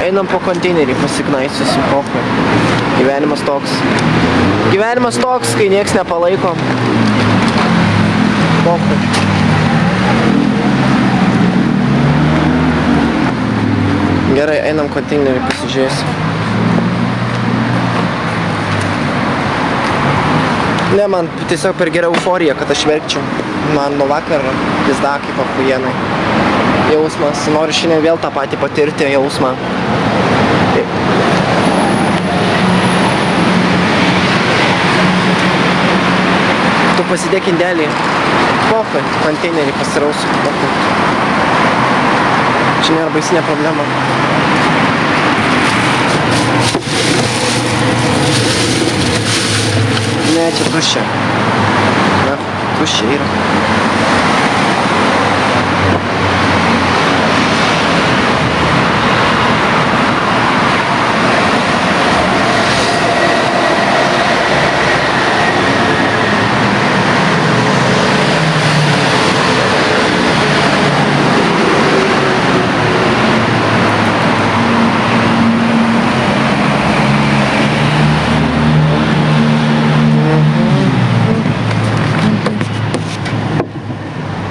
Einam po konteinerį pasiknaisysim, pochui. Gyvenimas toks. Gyvenimas toks, kai nieks nepalaiko. Pochui. Gerai, einam konteinerį pasižiūrėsim. Ne, man tiesiog per gerą euforiją, kad aš verkčiau. Man nuo vakar pizda kaip achujienai. Jausmas. Noriu šiandien vėl tą patį patirti jausmą. Tu pasidėk indelį. Pochui, konteinerį pasirausiu. Pochui. Čia nėra baisinė problema. Ne, čia tuščia. Na, tuščia yra.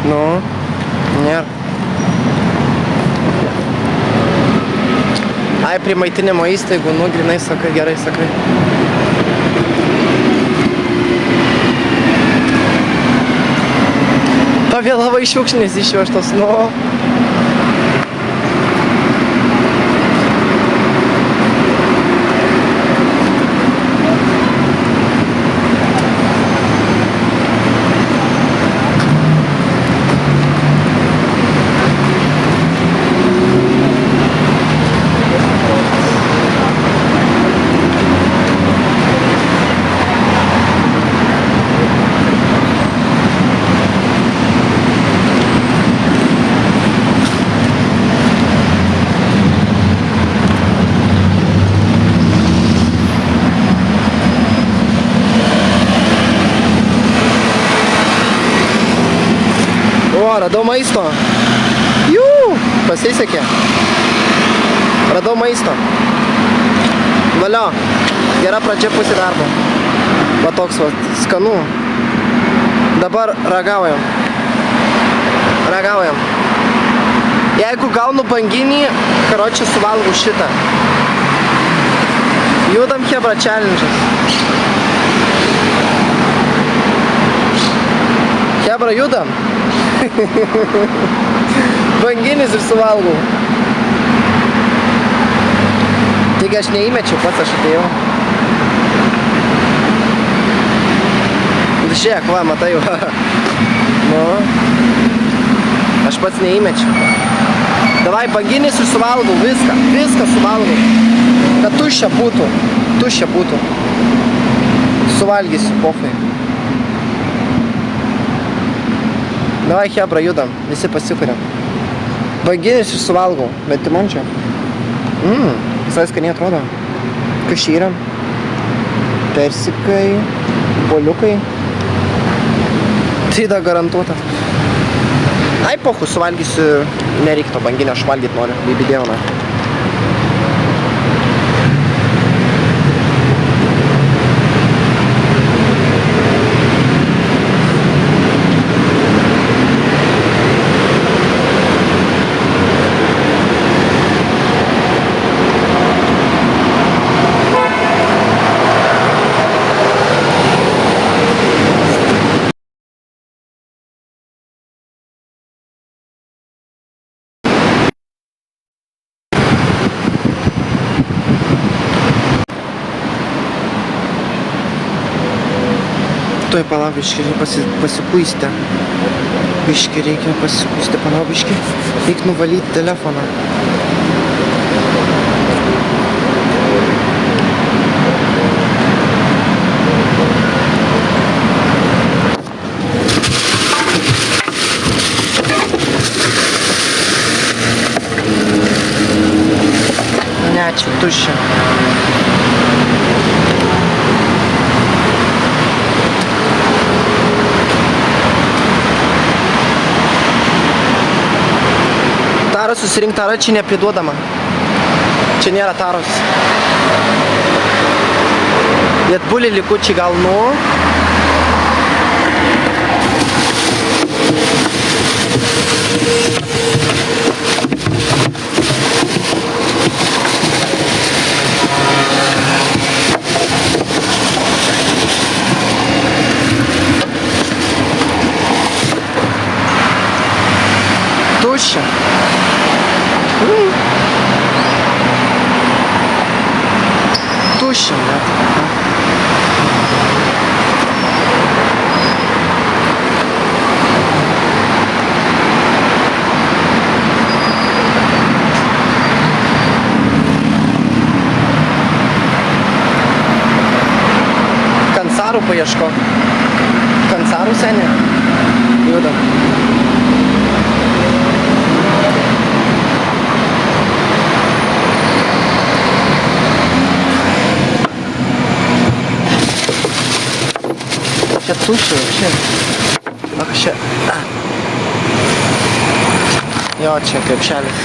Nu, nėra. Ai, prie maitinimo įstaigų, nu, grinai sakai, gerai sakai. Pavėlavai šiukšnis išvežtos, nu. Radau maisto. Jū, pasisekė. Radau maisto. Valio, gera pradžia pusė darbo. Va toks va, skanu. Dabar ragaujam. Ragaujam. Jeigu gaunu banginį, karočią suvalgau šitą. Judam hebra challenge'as. Hebra, judam. Banginis ir suvalgau. Tik aš neįmečiau, pats aš atėjau. Žiūrėk, va, matai va. Nu. Aš pats neįmečiau. Davai, banginis ir suvalgau, viską. Viską suvalgau. Kad tuščia būtų. Tuščia būtų. Suvalgysiu, pochui. Davai, hebra, judam. Visi pasikuriam. Banginis ir suvalgau. Bet man čia. Visai skaniai atrodo. Kas čia yra? Persikai. Boliukai. Tai da garantuota. Ai, pochu, suvalgysiu. Nereik to banginio, aš valgyt noriu. Bibidėvona. Tuoj palauk, biškį, pasikuisti. Biškį reikia pasikuisti, palauk, biškį. Reik nuvalyti telefoną. Ne, čia tuščia. Tara susirink, Tara čia nepriduodama. Čia nėra taros. Lietbulį likučiai gal nu. Tuščia. Tuščia, net. Kansarų paieško. Kansarų senė. Judam. Čia tuščia, čia. Ak, čia. Jo, čia krepšelis.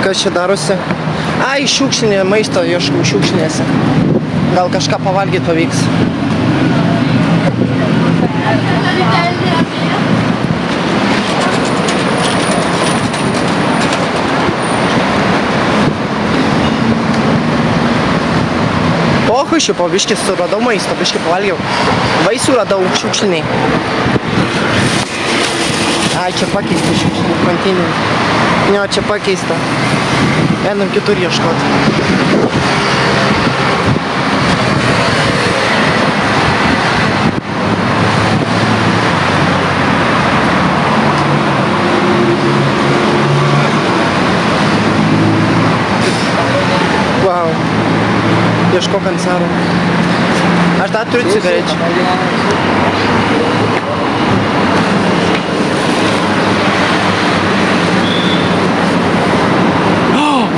Kas čia darosi? Ai, šiukšlinė maisto ieškau šiukšlinėse. Gal kažką pavalgyti pavyks. Pohui, šiuo po biškį suradau maisto, biškį pavalgiau. Vaisių radau šiukšliniai. Ai, čia pakeista šiukšliniai konteineriai. Jo, čia pakeista. Einam kitur ieškoti. Wow. Ieškok Kansarų. Aš dar turiu cigarečių.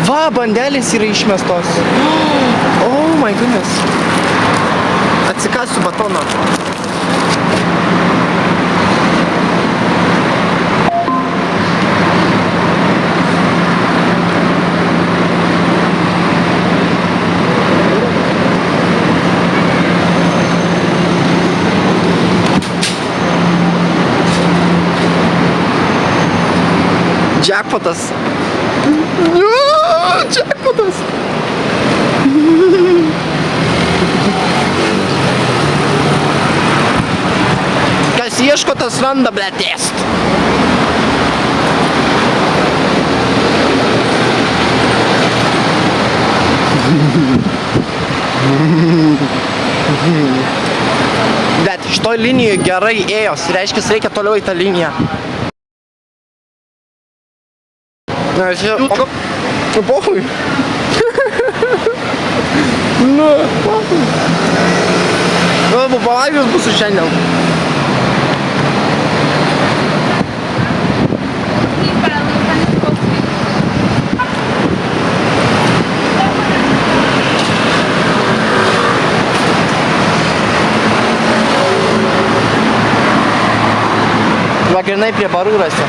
Va, bandelės yra išmestos. Oh my goodness. Atsikasiu batoną. Jackpotas. Jackpotas. Kas ieško, tas randa, blet, ėst. Bet šitoj linijoje gerai ėjos, reiškia, reikia toliau į tą liniją. Na, čia... Nu, pohui. Nu, pohui. Nu, pavalgius bus šiandien. Va, grinai prie barų rasi.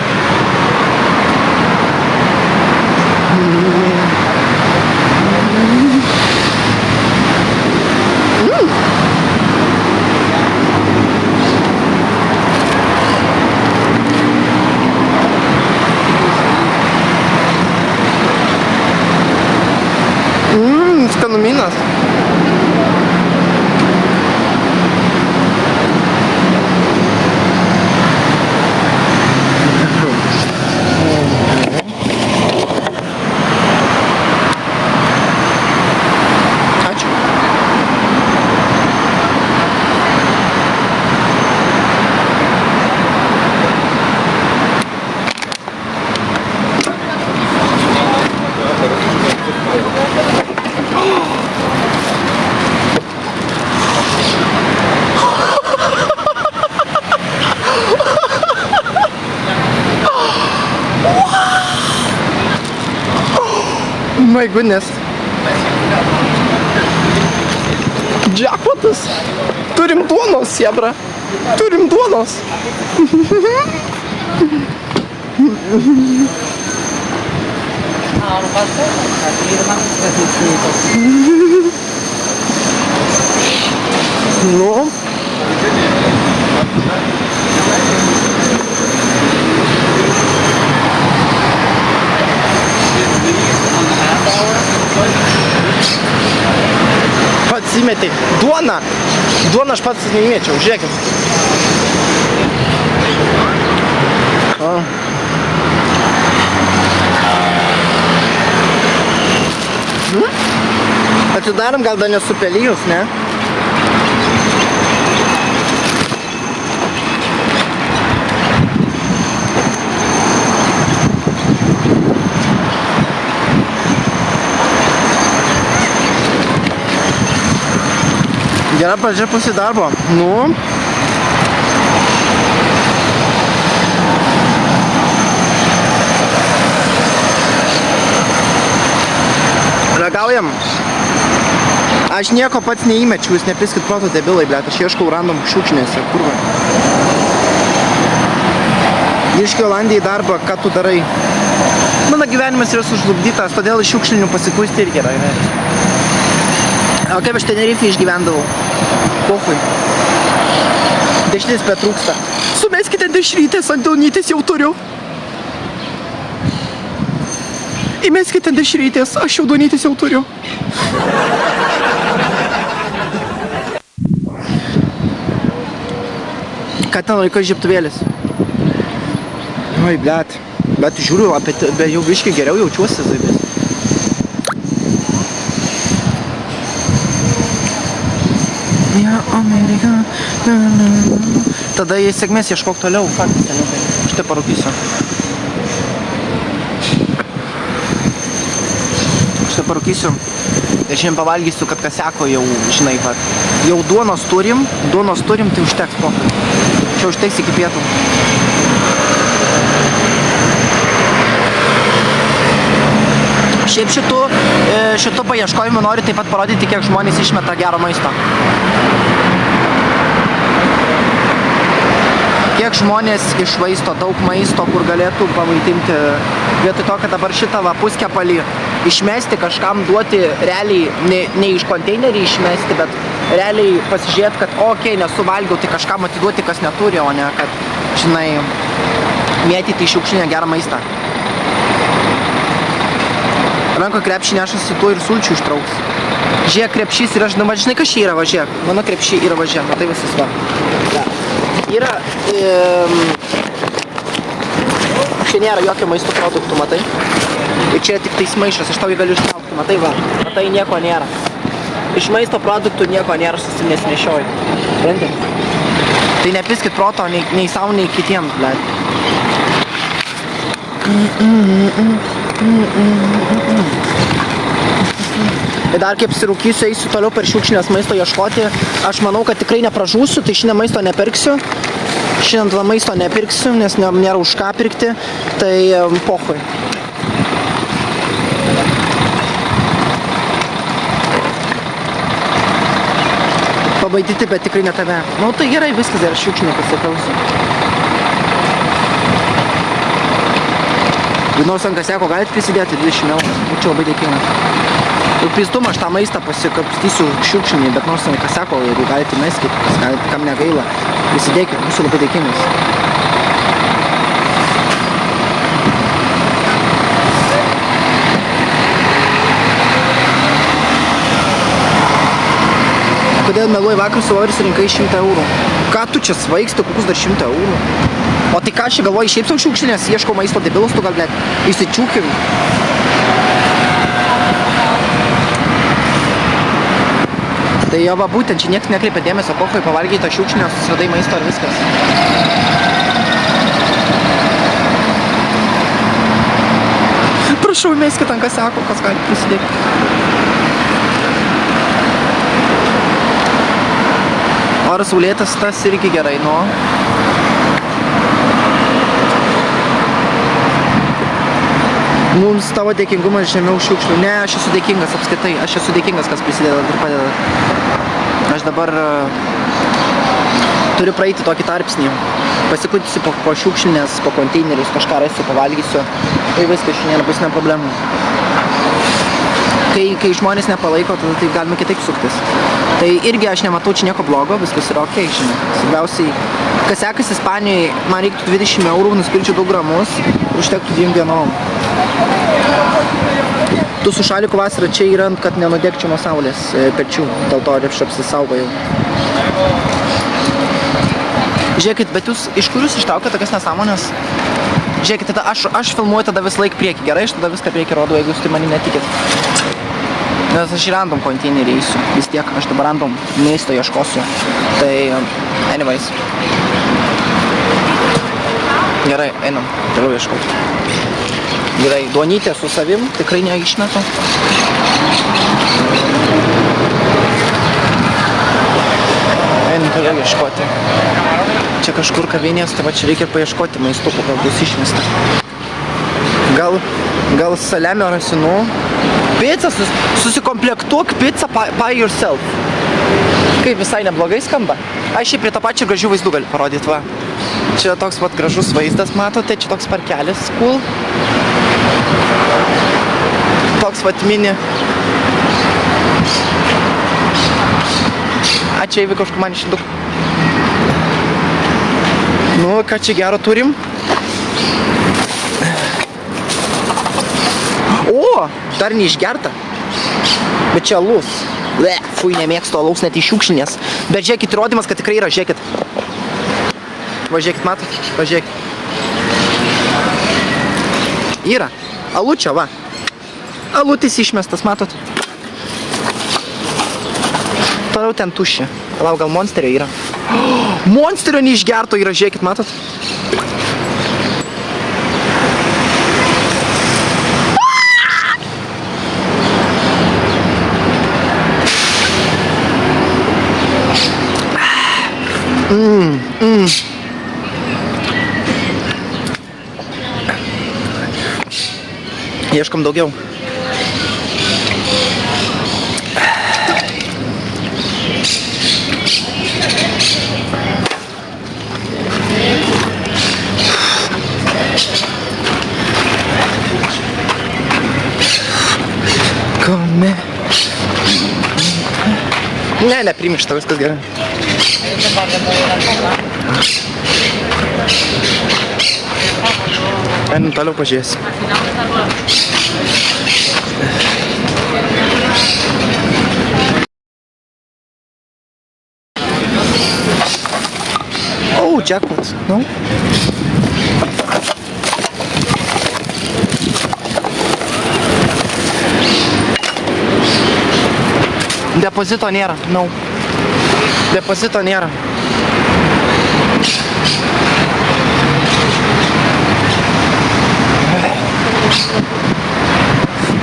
Skanuminas. My goodness. Jackpotas. Turim duonos, jebra. Turim duonos. Nu. Pats įmetė. Duona. Duona aš pats neįmėčiau. Žiūrėkit. Atidarom gal dar nesupelijus, ne? Gera pradžia pusė darbo. Nu. Ragaujam. Aš nieko pats neįmečiau, jūs nepiskit proto debilai, blėt. Aš ieškau random šiukšinėse. Kurva. Grįžki Olandijai į darbą, ką tu darai? Mano gyvenimas yra sužlugdytas, todėl iš šiukšlinių pasikuisti irgi yra. O kaip aš Tenerifei išgyvendavau? Pochui. Dešinės betrūksta. Sumeskite dešrytės, ant delnytės jau turiu. Įmeskite dešrytės, aš jau duonytės jau turiu. Ką ten laiko žiebtuvėlis? Oi, blėt. Bet žiūriu, bet jau biškai geriau jaučiuosi zaibės. Ja, Amerika. Tada jei sėkmės ieškok toliau, faktas, seniukai. Aš tai parūkysiu. Ir šiandien pavalgysiu, kad kaseko jau, žinai, vat. Jau duonos turim, tai užteks pokai. Čia užteks iki pietų. Šiaip šitų paieškojimų noriu taip pat parodyti, kiek žmonės išmeta gero maisto. Kiek žmonės išvaisto daug maisto, kur galėtų pamaitinti. Vietoj to, kad dabar šitą va puskepalį išmesti, kažkam duoti realiai, ne iš konteinerį išmesti, bet realiai pasižiūrėti, kad okei, nesuvalgiau, tai kažkam atiduoti, kas neturi, o ne, kad, žinai, mėtyti į šiukšlinę gerą maistą. Ranko krepšį nešasi tuo ir sulčių ištrauks. Žiūrėk, krepšys yra, žinai, kas čia yra, va, žiūrėk. Mano krepšį yra, va, žiūrėk, matai visas va. Yra, čia nėra jokio maisto produktų, matai? Ir čia tik tais maišas, aš tau jį galiu ištraukti, matai va, matai nieko nėra. Iš maisto produktų nieko nėra, nesinešioju. Supranti? Tai nepiskit proto nei savo, nei kitiems, blėt. Ir dar kaip apsirūkysiu, eisiu toliau per šiukšlinės maisto ieškoti. Aš manau, kad tikrai nepražūsiu, tai šiandien maisto nepirksiu. Šiandien maisto nepirksiu, nes nėra už ką pirkti. Tai pochui. Pabaidyti, bet tikrai ne tave. Nu tai gerai, viskas yra šiukšlinė pasiklausiu. Nors ant kaseko galite prisidėti 20 eurų. Čia labai dėkingas. Ir pizdumą aš tą maistą pasikapstysiu šiukšlinį, bet nors ant kaseko, jeigu galite meskit, kam negaila, prisidėkit, būsiu labai dėkingas. Kodėl meluoji, vakar su Vauris rinkai 100 eurų? Ką tu čia svaigsti, kokius dar 100 eurų? O tai ką aš galvoju, šiaip sau šiukšlinės, ieškau maisto debilus, tu gal, blėt, įsičiūkim. Tai jo, va, būtent, čia nieks nekreipia dėmesio, pochui, pavalgiai to šiukšlinės, susiradai maisto ir viskas. Prašau, meskit ant kaseko, kas gali prisidėti. Oras saulėtas, tas irgi gerai, nu. Mums tavo dėkingumas žemiau šiukšlių. Ne, aš esu dėkingas apskaitai. Aš esu dėkingas, kas prisideda ir padeda. Aš dabar turiu praeiti tokį tarpsnį. Pasikutisiu po šiukšlinės, po konteinerius, kažką rasiu, pavalgysiu. Tai viskas šiandien bus ne problemų. Kai žmonės nepalaiko, tada taip galima kitaip suktis. Tai irgi aš nematau čia nieko blogo, viskas yra okei, žinai. Svarbiausiai, kas sekasi Ispanijoje, man reiktų 20 eurų, nusipirčiau 2 gramus ir užtektų 2 dienom. Tu su šaliku vasarą čia yra, kad nenudegčiau nuo saulės pečių, dėl to aš apsisaugojau. Žiūrėkit, bet jūs, iš kur jūs ištraukėte tokias nesąmonės? Žiūrėkit, tada aš filmuoju tada vis laik priekį, gerai? Aš tada viską priekį rodau, jeigu jūs tai mani netikit. Nes aš į random konteinerį eisiu, vis tiek, aš dabar random maisto ieškosiu. Tai, anyways. Gerai, einam, toliau ieškoti. Gerai, duonytė su savim, tikrai neišmetu. Einam toliau ieškoti. Čia kažkur kavinės, tai va čia reikia paieškoti maistuko, gal bus išmesta. Gal saliamio rasinų. Pizza, susikomplektuok pizzą by yourself. Kaip visai neblogai skamba. Aš šiaip prie to pačio gražių vaizdų galiu parodyti, va. Čia toks pat gražus vaizdas, matote, čia toks parkelis, cool. Toks vat mini. A čia įvyko kažkur man išduk. Nu, ką čia gero turim? O, dar neišgerta. Bet čia alus. Fui, nemėgstu alaus net iš šiukšlinės. Bet žiūrėkit, įrodymas, kad tikrai yra, žiūrėkit. Va, žiūrėkit, matot? Va, žiūrėkit. Yra. Alučio, va. Alutis išmestas, matot? Toliau ten tuščia. Lauk, gal monsterio yra. Monsterio neišgerto yra, žiūrėkit, matot? Ieškom daugiau. Kome. Ne, neprimešta, viskas gerai. Einam toliau pažiūrėsim. Oh, jackpot, no? Depozito nėra, no. Depozito nėra.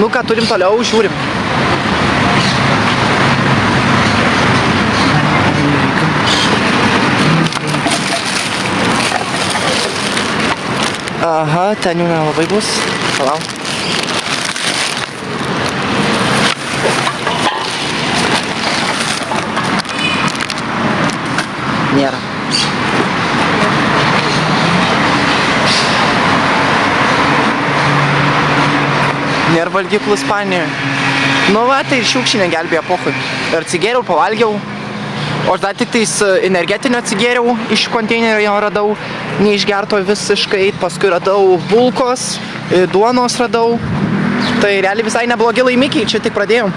Nu ką, turim toliau, žiūrim. Aha, ten jau nelabai bus. Palauk. Nėra. Nėra valgyklų Ispanijoje. Nu va, tai šiukšinė gelbėjo pohui. Ir atsigėriau, pavalgiau. O aš dar tik tais energetinio atsigėriau, iš konteinerio jau radau, neišgerto visiškai. Paskui radau bulkos, duonos radau. Tai realiai visai neblogi laimikiai, čia tik pradėjom.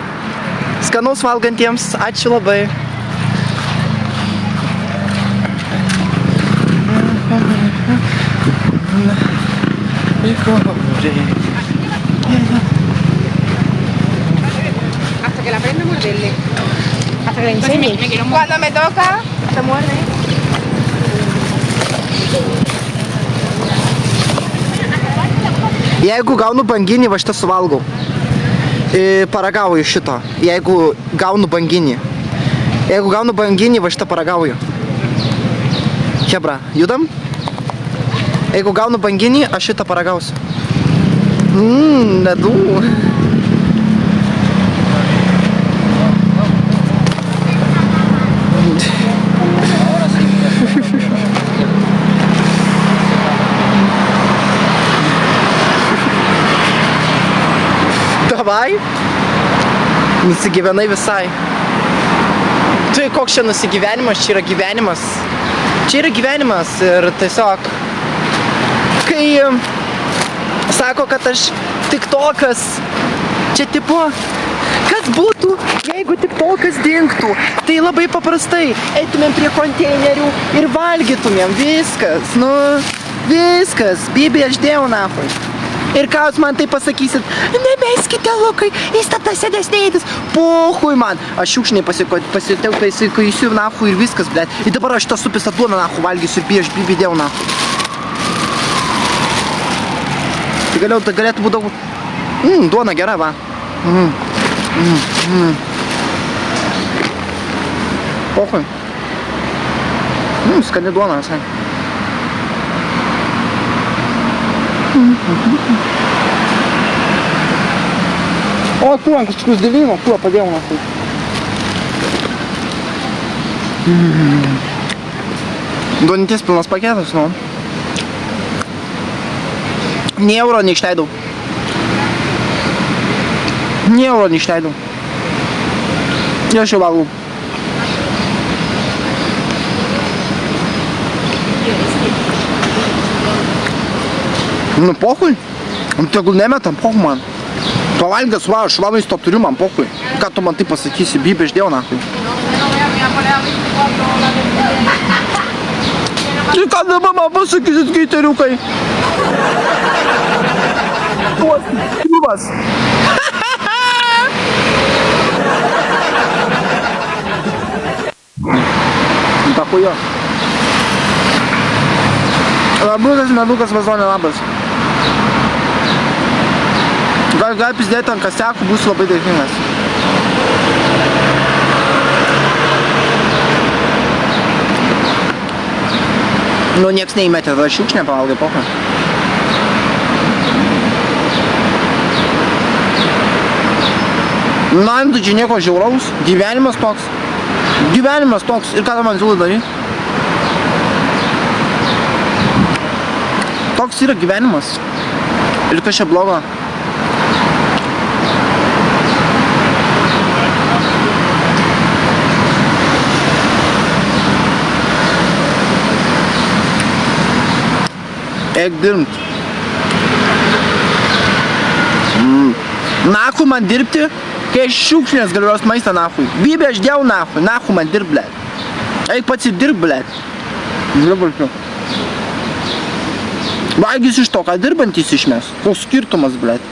Skanaus valgantiems, ačiū labai. Hasta que la aprenda a morderle. Hasta que le enseñe. Cuando me toca, se muerde. Jeigu gaunu banginį, va šitą suvalgau. Paragauju šito. Jeigu gaunu banginį. Jeigu gaunu banginį, va šitą paragauju. Hebra, judam? Jeigu gaunu banginį, aš šitą paragausiu. Ledų. Davai. Nusigyvenai visai. Tai koks čia nusigyvenimas, čia yra gyvenimas. Čia yra gyvenimas ir tiesiog, kai sako, kad aš tiktokas, čia tipo, kas būtų, jeigu tiktokas dingtų, tai labai paprastai, eitumėm prie konteinerių ir valgytumėm, viskas, nu, viskas, Bibi, aš dėjau nafui. Ir ką jūs man tai pasakysit, nemeskite, Lukai, jis tada senesnėtis, pohui man. Aš šiukšniai pasikaisiu nahu ir viskas, blėt. Ir dabar aš tą supistą duoną nahu valgysiu ir aš Bibi dėjau nahu. Tai galėtų būti daug... duona gera, va. Pohui. Skani duona visai. O, kur ant kažkokius dėlimo, kur padėjau nahui. Duonytis pilnas paketas, nu. Nė euro neišleidau. Nė euro neišleidau. Aš jau valgau. Nu, pohui. Tegul nemetam, pohui man. Pavalgęs, va, aš labai to turiu, man pohui. Ką tu man tai pasakysi, Bibi, aš dėjau nahui. Tai ką dabar man pasakysit, skaiteriukai? Tuos kryvas. Takujo. Labrukas, medukas, vazonė, labas. Gal pizdėti ant kasiakų, būsiu labai dėkingas. Nu, nieks neįmetė, tada šiukšnę pavalgai, poką. Na, tu čia nieko žiauraus, gyvenimas toks. Gyvenimas toks, ir ką tu man siūlai daryt? Toks yra gyvenimas. Ir kas čia blogo? Eik dirbt. Nahui man dirbti, kai aš šiukšlės galios maistą nahui. Bibi, aš dėjau nahui, nahui man dirb, blėt. Eik pats ir dirb, blėt. Žiūrėk. Valgys iš to, ką dirbantys išmes. Koks skirtumas, blėt.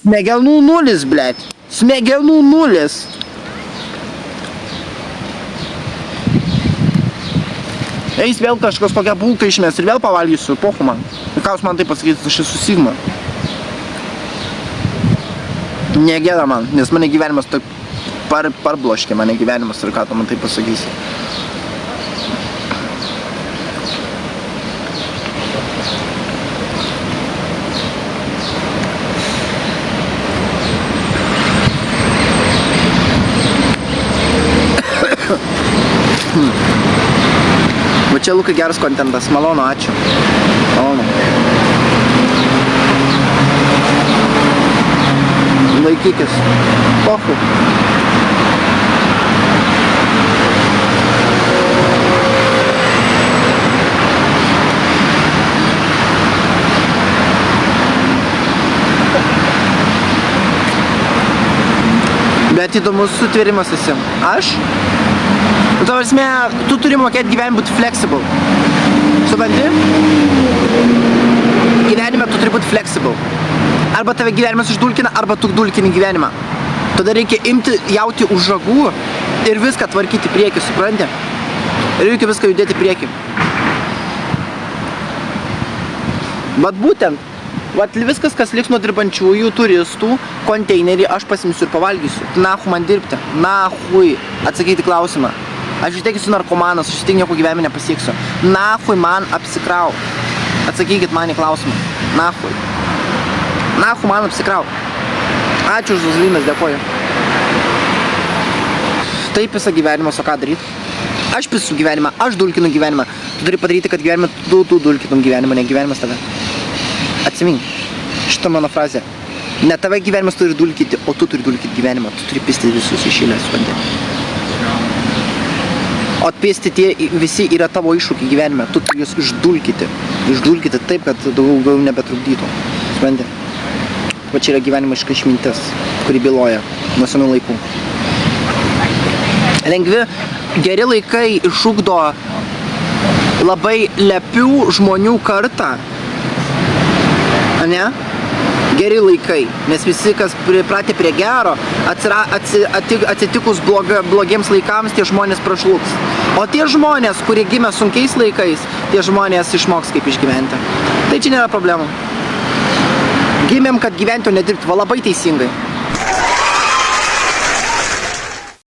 Smegenų nulis, blėt. Smegenų nulis. Eis vėl kažkas kokią bulką išmes ir vėl pavalgysiu, pohu man. Ir ką jūs man tai pasakyti, aš esu Sigma. Negėda man, nes mane gyvenimas taip parbloškė, mane gyvenimas ir ką tu man tai pasakysi. Va čia, Lukai, geras kontentas. Malonu, ačiū. Malonu. Laikykis. Pohu. Bet įdomus sutvėrimas esi. Aš? Tu prasme, tu turi mokėti gyvenime būti flexible. Supranti? Gyvenime tu turi būti flexible. Arba tave gyvenimas išdulkina, arba tu dulkini gyvenimą. Tada reikia imti jauti už ragų ir viską tvarkyti priekį, supranti? Ir reikia viską judėti priekį. Vat būtent, vat viskas, kas liks nuo dirbančiųjų turistų, konteinerį aš pasimsiu ir pavalgysiu. Nahui man dirbti. Nahui. Atsakyti klausimą. Aš vis tiek esu narkomanas, aš vis tiek nieko gyvenime nepasieksiu. Nahui man apsikrau. Atsakykit man į klausimą. Nahui. Nahui man apsikrau. Ačiū už Zuzlynas, dėkoju. Taip visą gyvenimą, o ką daryti? Aš pisu gyvenimą, aš dulkinu gyvenimą. Tu turi padaryti, kad gyvenimą tu dulkinum gyvenimą, ne gyvenimas tave. Atsimink, šitą mano frazę. Ne tave gyvenimas turi dulkyti, o tu turi dulkyti gyvenimą. Tu turi pisti visus iš eilės, supranti. O atpisti tie visi yra tavo iššūkiai gyvenime. Tu turi juos išdulkyti. Išdulkyti taip, kad daugiau nebetrukdytų. Supranti. Va čia yra gyvenimiška išmintis, kuri byloja nuo senų laikų. Lengvi, geri laikai išugdo labai lepių žmonių kartą. Ne? Geri laikai, nes visi, kas pripratę prie gero, atsitikus blogiems laikams, tie žmonės pražlugs. O tie žmonės, kurie gimė sunkiais laikais, tie žmonės išmoks kaip išgyventi. Tai čia nėra problemų. Gimėm, kad gyventi, o nedirbti, va labai teisingai.